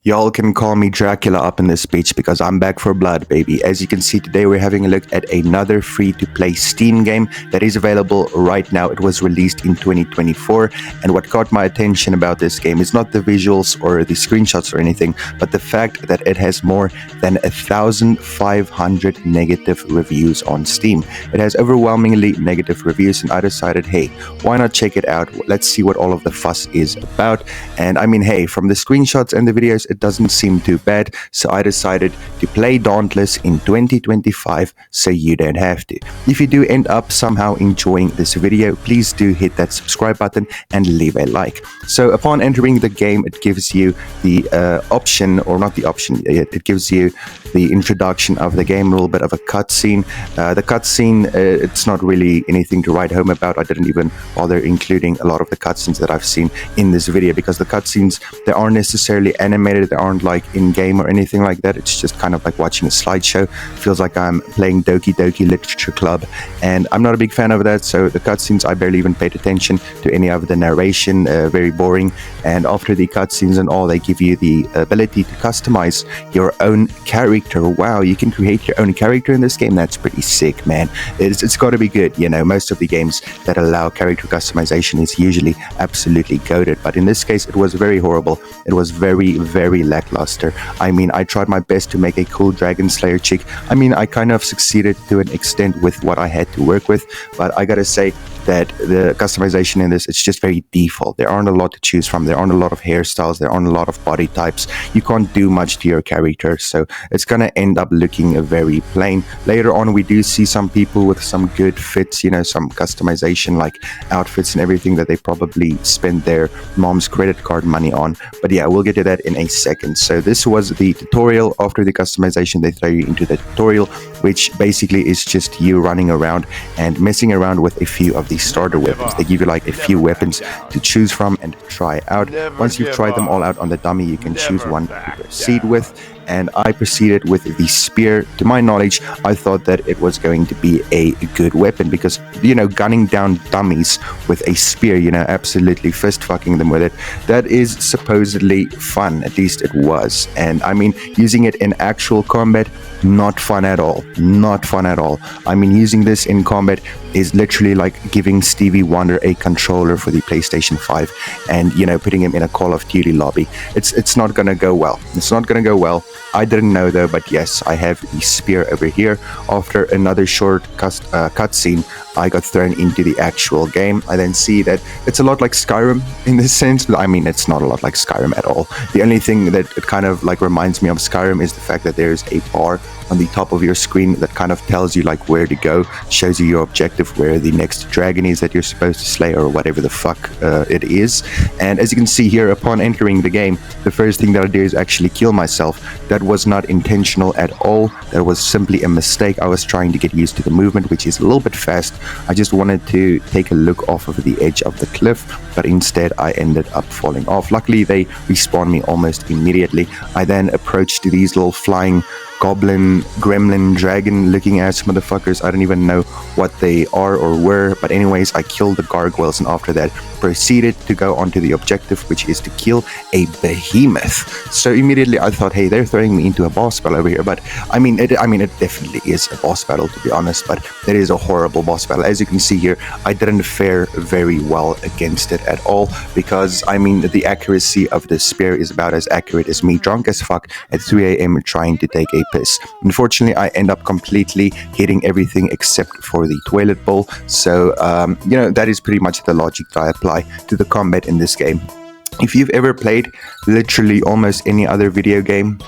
Y'all can call me Dracula up in this speech because I'm back for blood, baby. As you can see today, we're having a look at another free-to-play Steam game that is available right now. It was released in 2024, and what caught my attention about this game is not the visuals or the screenshots or anything, but the fact that it has more than 1,500 negative reviews on Steam. It has overwhelmingly negative reviews, and I decided, hey, why not check it out? Let's see what all of the fuss is about. And I mean, hey, from the screenshots and the videos, it doesn't seem too bad, so I decided to play Dauntless in 2025 so you don't have to. If you do end up somehow enjoying this video, please do hit that subscribe button and leave a like. So upon entering the game, it gives you the option, or not the option, it gives you the introduction of the game, a little bit of a cutscene. The cutscene, it's not really anything to write home about. I didn't even bother including a lot of the cutscenes that I've seen in this video because the cutscenes, they aren't necessarily animated, they aren't like in-game or anything like that. It's just kind of like watching a slideshow. Feels like I'm playing Doki Doki Literature Club, and I'm not a big fan of that, so the cutscenes, I barely even paid attention to any of the narration, very boring. And after the cutscenes and all, they give you the ability to customize your own character. Wow, you can create your own character in this game. That's pretty sick, man. It's got to be good. You know, most of the games that allow character customization is usually absolutely goated, but in this case, it was very horrible. It was very lackluster. I mean, I tried my best to make a cool Dragon Slayer chick. I mean, I kind of succeeded to an extent with what I had to work with, but I gotta say that the customization in this, it's just very default. There aren't a lot to choose from. There aren't a lot of hairstyles. There aren't a lot of body types. You can't do much to your character, so it's gonna end up looking very plain. Later on, we do see some people with some good fits, you know, some customization like outfits and everything that they probably spend their mom's credit card money on. But yeah, we'll get to that in a second. So this was the tutorial. After the customization, they throw you into the tutorial, which basically is just you running around and messing around with a few of the starter weapons. They give you like a few weapons to choose from and try out. Once you've tried them all out on the dummy, you can choose one to proceed with. And I proceeded with the spear. To my knowledge, I thought that it was going to be a good weapon because, you know, gunning down dummies with a spear, you know, absolutely fist fucking them with it, that is supposedly fun. At least it was. And I mean, using it in actual combat, not fun at all. Not fun at all. I mean, using this in combat is literally like giving Stevie Wonder a controller for the PlayStation 5 and, you know, putting him in a Call of Duty lobby. It's not gonna go well. It's not gonna go well. I didn't know though, but yes, I have the spear over here. After another short cutscene, I got thrown into the actual game. I then see that it's a lot like Skyrim in this sense. I mean, it's not a lot like Skyrim at all. The only thing that it kind of like reminds me of Skyrim is the fact that there's a bar on the top of your screen that kind of tells you like where to go, shows you your objective, where the next dragon is that you're supposed to slay or whatever the fuck it is. And as you can see here, upon entering the game, the first thing that I do is actually kill myself. That was not intentional at all. That was simply a mistake. I was trying to get used to the movement, which is a little bit fast. I just wanted to take a look off of the edge of the cliff, but instead I ended up falling off. Luckily, they respawned me almost immediately. I then approached these little flying goblin, gremlin, dragon looking ass motherfuckers. I don't even know what they are or were, but anyways, I killed the gargoyles, and after that proceeded to go onto the objective, which is to kill a behemoth. So immediately I thought, hey, they're throwing me into a boss battle over here, but I mean it definitely is a boss battle, to be honest, but it is a horrible boss battle. As you can see here, I didn't fare very well against it at all because I mean the accuracy of the spear is about as accurate as me drunk as fuck at 3 a.m. trying to take a piss. Unfortunately, I end up completely hitting everything except for the toilet bowl. So you know, that is pretty much the logic that I apply to the combat in this game. If you've ever played literally almost any other video game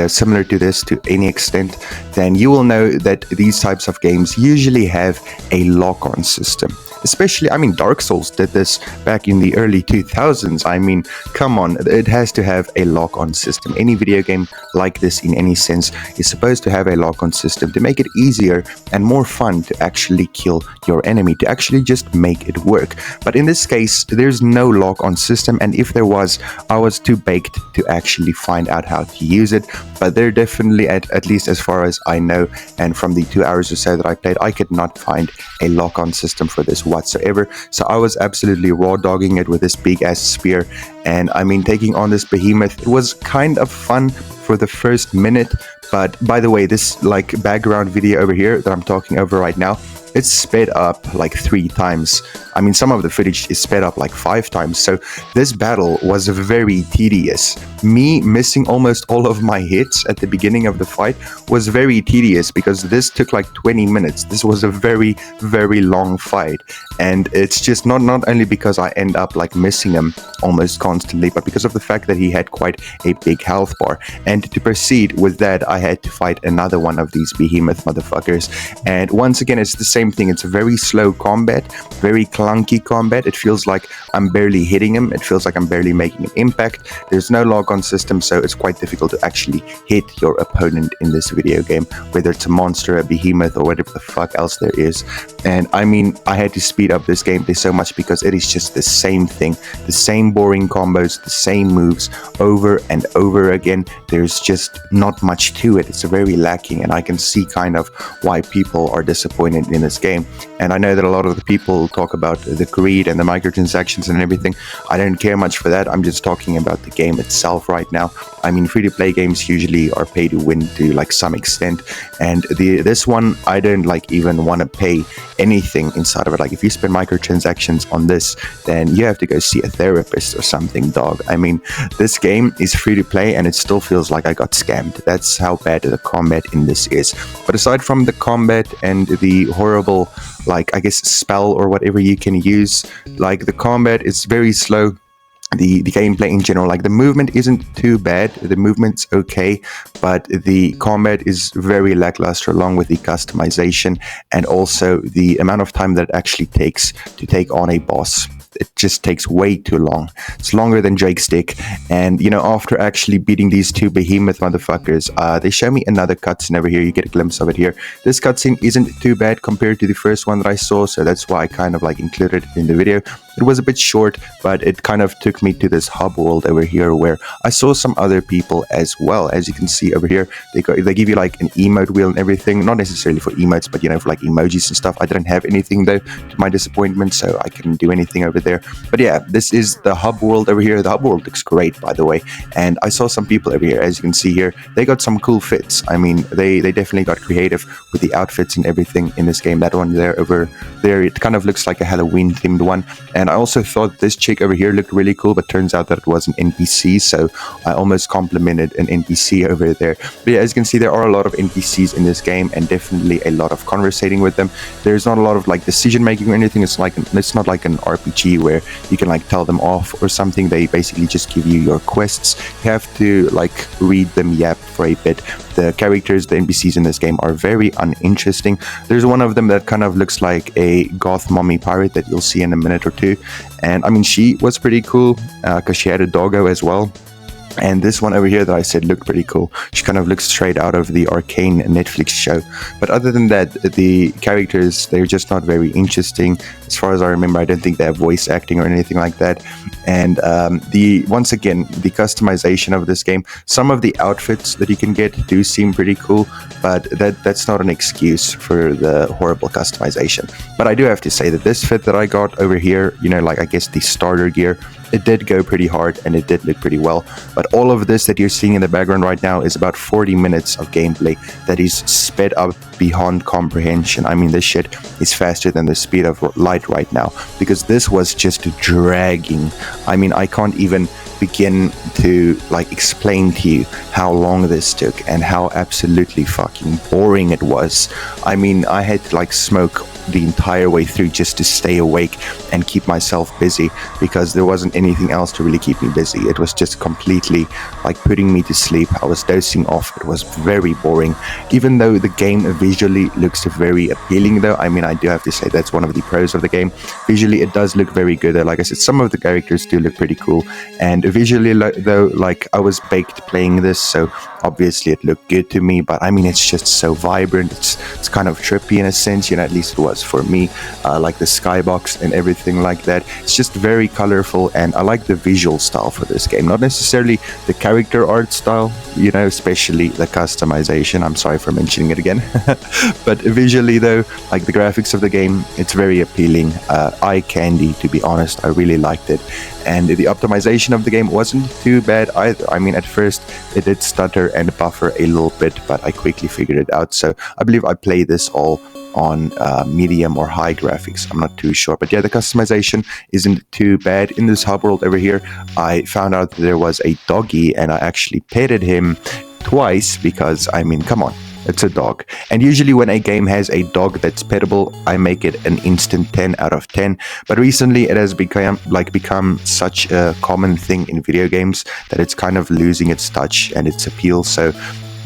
similar to this to any extent, then you will know that these types of games usually have a lock-on system. Especially, I mean, Dark Souls did this back in the early 2000s. I mean, come on, it has to have a lock-on system. Any video game like this in any sense is supposed to have a lock-on system to make it easier and more fun to actually kill your enemy, to actually just make it work. But in this case, there's no lock-on system, and if there was, I was too baked to actually find out how to use it. But they're definitely, at least as far as I know, and from the 2 hours or so that I played, I could not find a lock-on system for this whatsoever. So I was absolutely raw dogging it with this big ass spear, and I mean, taking on this behemoth, it was kind of fun for the first minute. But by the way, this like background video over here that I'm talking over right now, it's sped up like 3 times. I mean, some of the footage is sped up like 5 times. So this battle was very tedious. Me missing almost all of my hits at the beginning of the fight was very tedious because this took like 20 minutes. This was a very, very long fight. And it's just not only because I end up like missing him almost constantly, but because of the fact that he had quite a big health bar. And to proceed with that, I had to fight another one of these behemoth motherfuckers. And once again, it's the same thing. It's a very slow combat, very clunky combat. It feels like I'm barely hitting him. It feels like I'm barely making an impact. There's no lock-on system, so it's quite difficult to actually hit your opponent in this video game, whether it's a monster, a behemoth, or whatever the fuck else there is. And I mean, I had to speed up this gameplay so much because it is just the same thing, the same boring combos, the same moves over and over again. There's just not much to it. It's very lacking, and I can see kind of why people are disappointed in this game. And I know that a lot of the people talk about the greed and the microtransactions and everything. I don't care much for that. I'm just talking about the game itself right now. I mean, free-to-play games usually are pay to win to like some extent, and this one I don't like even want to pay anything inside of it. Like if you spend microtransactions on this, then you have to go see a therapist or something, dog. I mean, this game is free to play and it still feels like I got scammed. That's how bad the combat in this is. But aside from the combat and the horrible, like, I guess, spell or whatever you can use, like, the combat is very slow. The gameplay in general, like the movement isn't too bad, the movement's okay, but the combat is very lackluster, along with the customization and also the amount of time that it actually takes to take on a boss. It just takes way too long. It's longer than Drake's stick. And, you know, after actually beating these 2 behemoth motherfuckers, they show me another cutscene over here. You get a glimpse of it here. This cutscene isn't too bad compared to the first one that I saw, so that's why I kind of like included it in the video. It was a bit short, but it kind of took me to this hub world over here where I saw some other people as well. As you can see over here, they give you like an emote wheel and everything. Not necessarily for emotes, but, you know, for like emojis and stuff. I didn't have anything though, to my disappointment, so I couldn't do anything over there. But yeah, this is the hub world over here. The hub world looks great, by the way. And I saw some people over here, as you can see here. They got some cool fits. I mean, they definitely got creative with the outfits and everything in this game. That one there over there, it kind of looks like a Halloween themed one. And I also thought this chick over here looked really cool, but turns out that it was an NPC, so I almost complimented an NPC over there. But yeah, as you can see, there are a lot of NPCs in this game, and definitely a lot of conversating with them. There's not a lot of like decision making or anything. It's not like an RPG where you can like tell them off or something. They basically just give you your quests. You have to like read them yap for a bit. The characters, the NPCs in this game are very uninteresting. There's one of them that kind of looks like a goth mommy pirate that you'll see in a minute or two. And I mean, she was pretty cool because she had a doggo as well. And this one over here that I said looked pretty cool. She kind of looks straight out of the Arcane Netflix show. But other than that, the characters, they're just not very interesting. As far as I remember, I don't think they have voice acting or anything like that. And once again, the customization of this game, some of the outfits that you can get do seem pretty cool, but that's not an excuse for the horrible customization. But I do have to say that this fit that I got over here, you know, like I guess the starter gear, it did go pretty hard and it did look pretty well. But all of this that you're seeing in the background right now is about 40 minutes of gameplay that is sped up beyond comprehension. I mean, this shit is faster than the speed of light right now, because this was just dragging. I mean, I can't even begin to like explain to you how long this took and how absolutely fucking boring it was. I mean, I had to like smoke the entire way through just to stay awake and keep myself busy, because there wasn't anything else to really keep me busy. It was just completely like putting me to sleep. I was dozing off. It was very boring. Even though the game visually looks very appealing though, I mean, I do have to say that's one of the pros of the game. Visually it does look very good though. Like I said, some of the characters do look pretty cool, and visually though, like I was baked playing this, so obviously it looked good to me. But I mean, it's just so vibrant. It's kind of trippy in a sense, you know, at least it was was for me. Like the skybox and everything like that. It's just very colorful, and I like the visual style for this game. Not necessarily the character art style, you know, especially the customization. I'm sorry for mentioning it again. But visually though, like the graphics of the game, it's very appealing. Eye candy, to be honest. I really liked it. And the optimization of the game wasn't too bad either. I mean, at first it did stutter and buffer a little bit, but I quickly figured it out. So I believe I played this all on medium or high graphics. I'm not too sure, but yeah, the customization isn't too bad. In this hub world over here, I found out that there was a doggy, and I actually petted him twice because, I mean, come on, it's a dog. And usually when a game has a dog that's pettable, I make it an instant 10 out of 10. But recently it has become such a common thing in video games that it's kind of losing its touch and its appeal. So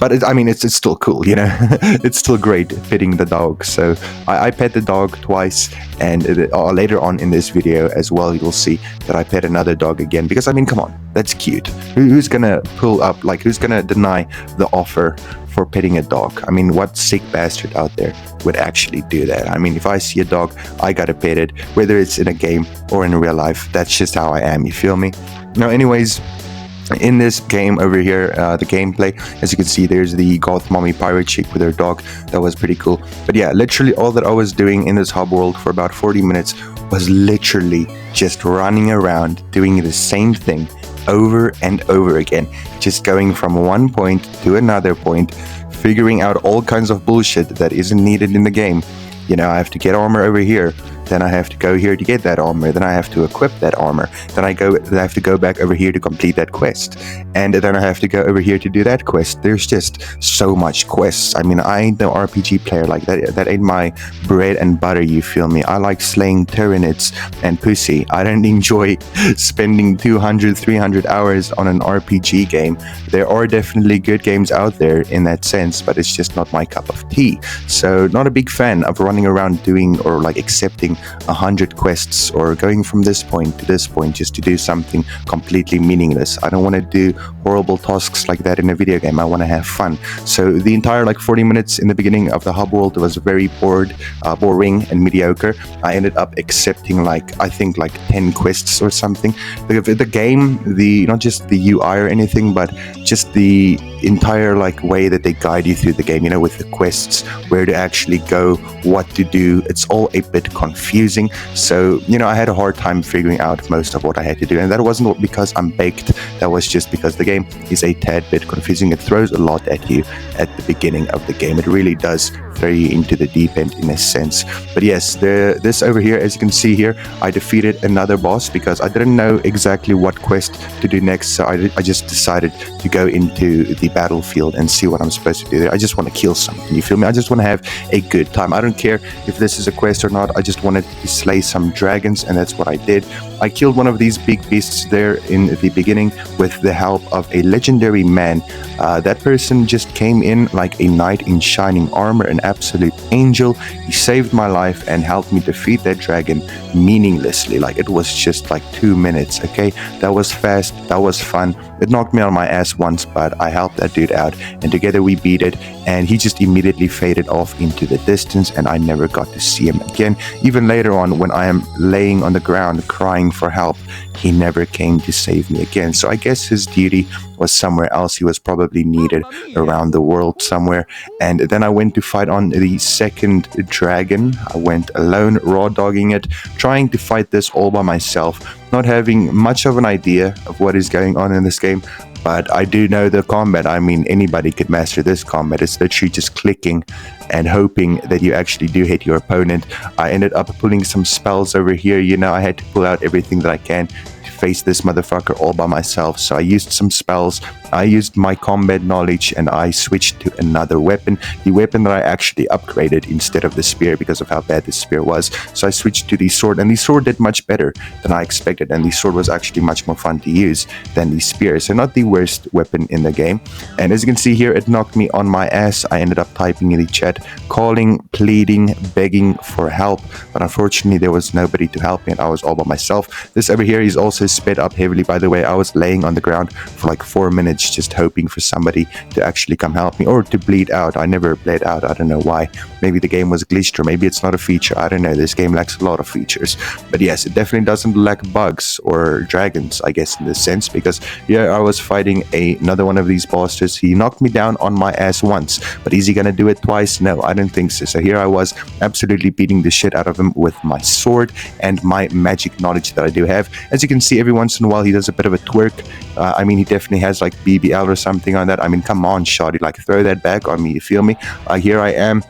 but it's still cool, you know. It's still great petting the dog. So I pet the dog twice, and later on in this video as well, you'll see that I pet another dog again. Because, I mean, come on, that's cute. Who's gonna pull up, like, who's gonna deny the offer for petting a dog? I mean, what sick bastard out there would actually do that? I mean, if I see a dog, I gotta pet it, whether it's in a game or in real life. That's just how I am, you feel me? Now, anyways, in this game over here, the gameplay, as you can see, there's the goth mommy pirate chick with her dog. That was pretty cool. But yeah, literally all that I was doing in this hub world for about 40 minutes was literally just running around doing the same thing over and over again, just going from one point to another point, figuring out all kinds of bullshit that isn't needed in the game. You know, I have to get armor over here, then I have to go here to get that armor, then I have to equip that armor, then I have to go back over here to complete that quest, and then I have to go over here to do that quest. There's just so much quests. I mean, I ain't no RPG player like that. That ain't my bread and butter, you feel me? I like slaying Tyranids and pussy. I don't enjoy spending 200, 300 hours on an RPG game. There are definitely good games out there in that sense, but it's just not my cup of tea. So not a big fan of running around doing or like accepting 100 quests or going from this point to this point just to do something completely meaningless. I don't want to do horrible tasks like that in a video game. I want to have fun. So the entire like 40 minutes in the beginning of the hub world was very boring and mediocre. I ended up accepting I think 10 quests or something. The game, not just the UI or anything, but just the entire way that they guide you through the game, you know, with the quests, where to actually go, what to do. It's all a bit confusing. So, you know, I had a hard time figuring out most of what I had to do. And that wasn't because I'm baked. That was just because the game is a tad bit confusing. It throws a lot at you at the beginning of the game. It really does throw you into the deep end in a sense. But yes, this over here, as you can see here, I defeated another boss because I didn't know exactly what quest to do next. So I just decided to go into the battlefield and see what I'm supposed to do there. I just want to kill something, you feel me? I just want to have a good time. I don't care if this is a quest or not. I just wanted to slay some dragons, and that's what I did. I killed one of these big beasts there in the beginning with the help of a legendary man. That person just came in like a knight in shining armor, an absolute angel. He saved my life and helped me defeat that dragon meaninglessly. It was just 2 minutes, okay? That was fast, that was fun. It knocked me on my ass once, but I helped that dude out, and together we beat it, and he just immediately faded off into the distance, and I never got to see him again. Even later on, when I am laying on the ground crying for help, he never came to save me again. So I guess his duty was somewhere else. He was probably needed around the world somewhere. And then I went to fight on the second dragon. I went alone, raw dogging it, trying to fight this all by myself, not having much of an idea of what is going on in this game. But I do know the combat. I mean, anybody could master this combat. It's literally just clicking and hoping that you actually do hit your opponent. I ended up pulling some spells over here. You know, I had to pull out everything that I can to face this motherfucker all by myself. So I used some spells. I used my combat knowledge, and I switched to another weapon. The weapon that I actually upgraded instead of the spear because of how bad the spear was. So I switched to the sword, and the sword did much better than I expected. And the sword was actually much more fun to use than the spear. So not the worst weapon in the game. And as you can see here, it knocked me on my ass. I ended up typing in the chat, calling, pleading, begging for help. But unfortunately, there was nobody to help me, and I was all by myself. This over here is also was sped up heavily. By the way, I was laying on the ground for like 4 minutes just hoping for somebody to actually come help me or to bleed out. I never bled out. I don't know why. Maybe the game was glitched, or maybe it's not a feature. I don't know. This game lacks a lot of features. But yes, it definitely doesn't lack bugs or dragons, I guess, in this sense, because here I was fighting another one of these bosses. He knocked me down on my ass once, but is he gonna do it twice? No, I don't think so. So here I was absolutely beating the shit out of him with my sword and my magic knowledge that I do have. As you can see, every once in a while he does a bit of a twerk. I mean, he definitely has like BBL or something on that. I mean, come on, shawty, like throw that back on me, you feel me? Here I am,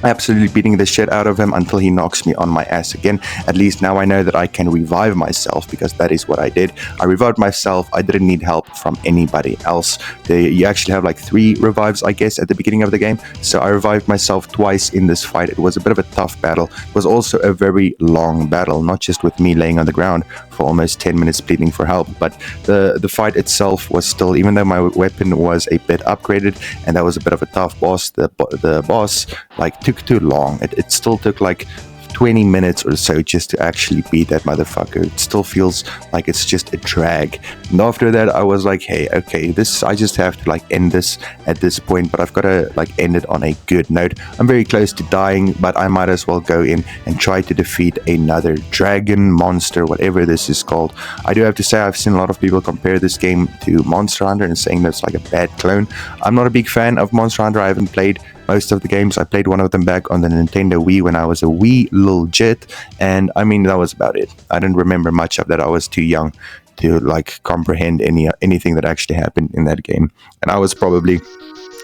absolutely beating the shit out of him until he knocks me on my ass again. At least now I know that I can revive myself, because that is what I did. I revived myself. I didn't need help from anybody else. You actually have like 3 revives, I guess, at the beginning of the game. So I revived myself twice in this fight. It was a bit of a tough battle. It was also a very long battle, not just with me laying on the ground for almost 10 minutes pleading for help, but the fight itself was still, even though my weapon was a bit upgraded and that was a bit of a tough boss, the boss like took too long. It still took like 20 minutes or so just to actually beat that motherfucker. It still feels like it's just a drag. And after that, I was like, hey, okay, I just have to like end this at this point, but I've got to like end it on a good note. I'm very close to dying, but I might as well go in and try to defeat another dragon, monster, whatever this is called. I do have to say, I've seen a lot of people compare this game to Monster Hunter and saying that's like a bad clone. I'm not a big fan of Monster Hunter. I haven't played most of the games. I played one of them back on the Nintendo Wii when I was a wee little jit, and I mean, that was about it. I don't remember much of that. I was too young to like comprehend anything that actually happened in that game, and I was probably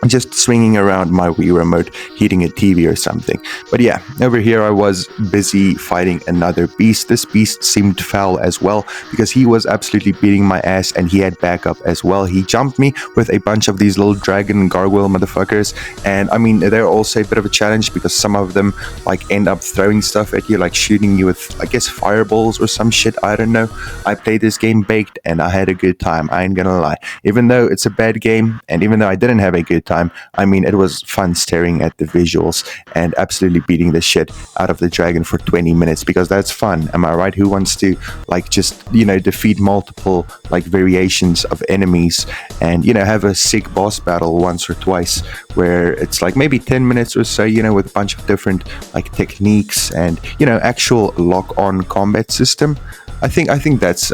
just swinging around my Wii remote, hitting a TV or something. But yeah, over here I was busy fighting another beast. This beast seemed foul as well, because he was absolutely beating my ass and he had backup as well. He jumped me with a bunch of these little dragon gargoyle motherfuckers, and I mean, they're also a bit of a challenge because some of them like end up throwing stuff at you, like shooting you with, I guess, fireballs or some shit. I don't know. I played this game baked and I had a good time. I ain't gonna lie. Even though it's a bad game and even though I didn't have a good time, I mean, it was fun staring at the visuals and absolutely beating the shit out of the dragon for 20 minutes, because that's fun. Am I right? Who wants to like just, you know, defeat multiple like variations of enemies and, you know, have a sick boss battle once or twice where it's like maybe 10 minutes or so, you know, with a bunch of different like techniques and, you know, actual lock-on combat system. I think that's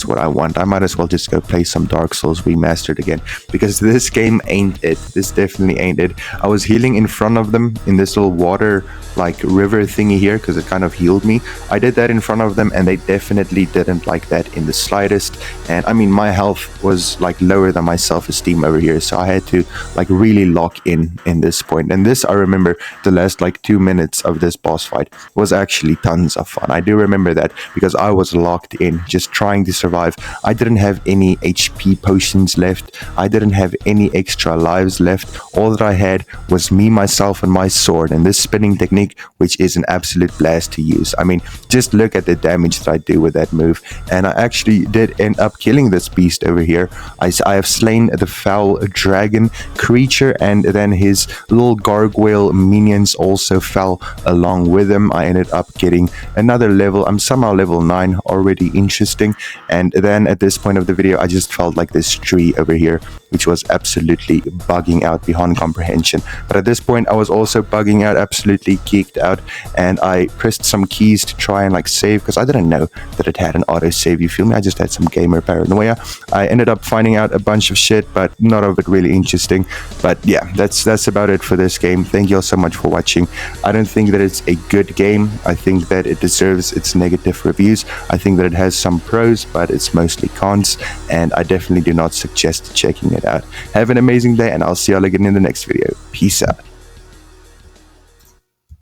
what I want. I might as well just go play some Dark Souls Remastered again, because this game ain't it. This definitely ain't it. I was healing in front of them in this little water like river thingy here because it kind of healed me. I did that in front of them and they definitely didn't like that in the slightest. And I mean, my health was like lower than my self-esteem over here, so I had to like really lock in this point. And this, I remember the last like 2 minutes of this boss fight was actually tons of fun. I do remember that because I was locked in, just trying to survive. I didn't have any HP potions left. I didn't have any extra lives left. All that I had was me, myself, and my sword, and this spinning technique, which is an absolute blast to use. I mean, just look at the damage that I do with that move. And I actually did end up killing this beast over here. I have slain the foul dragon creature, and then his little gargoyle minions also fell along with him. I ended up getting another level. I'm somehow level 9, already interesting. And then at this point of the video, I just felt like this tree over here, which was absolutely bugging out beyond comprehension. But at this point, I was also bugging out, absolutely geeked out, and I pressed some keys to try and like save, because I didn't know that it had an auto save, you feel me? I just had some gamer paranoia. I ended up finding out a bunch of shit, but none of it really interesting. But yeah, that's about it for this game. Thank you all so much for watching. I don't think that it's a good game. I think that it deserves its negative reviews. I think that it has some pros, but it's mostly cons, and I definitely do not suggest checking it out. Have an amazing day, and I'll see y'all again in the next video. Peace out.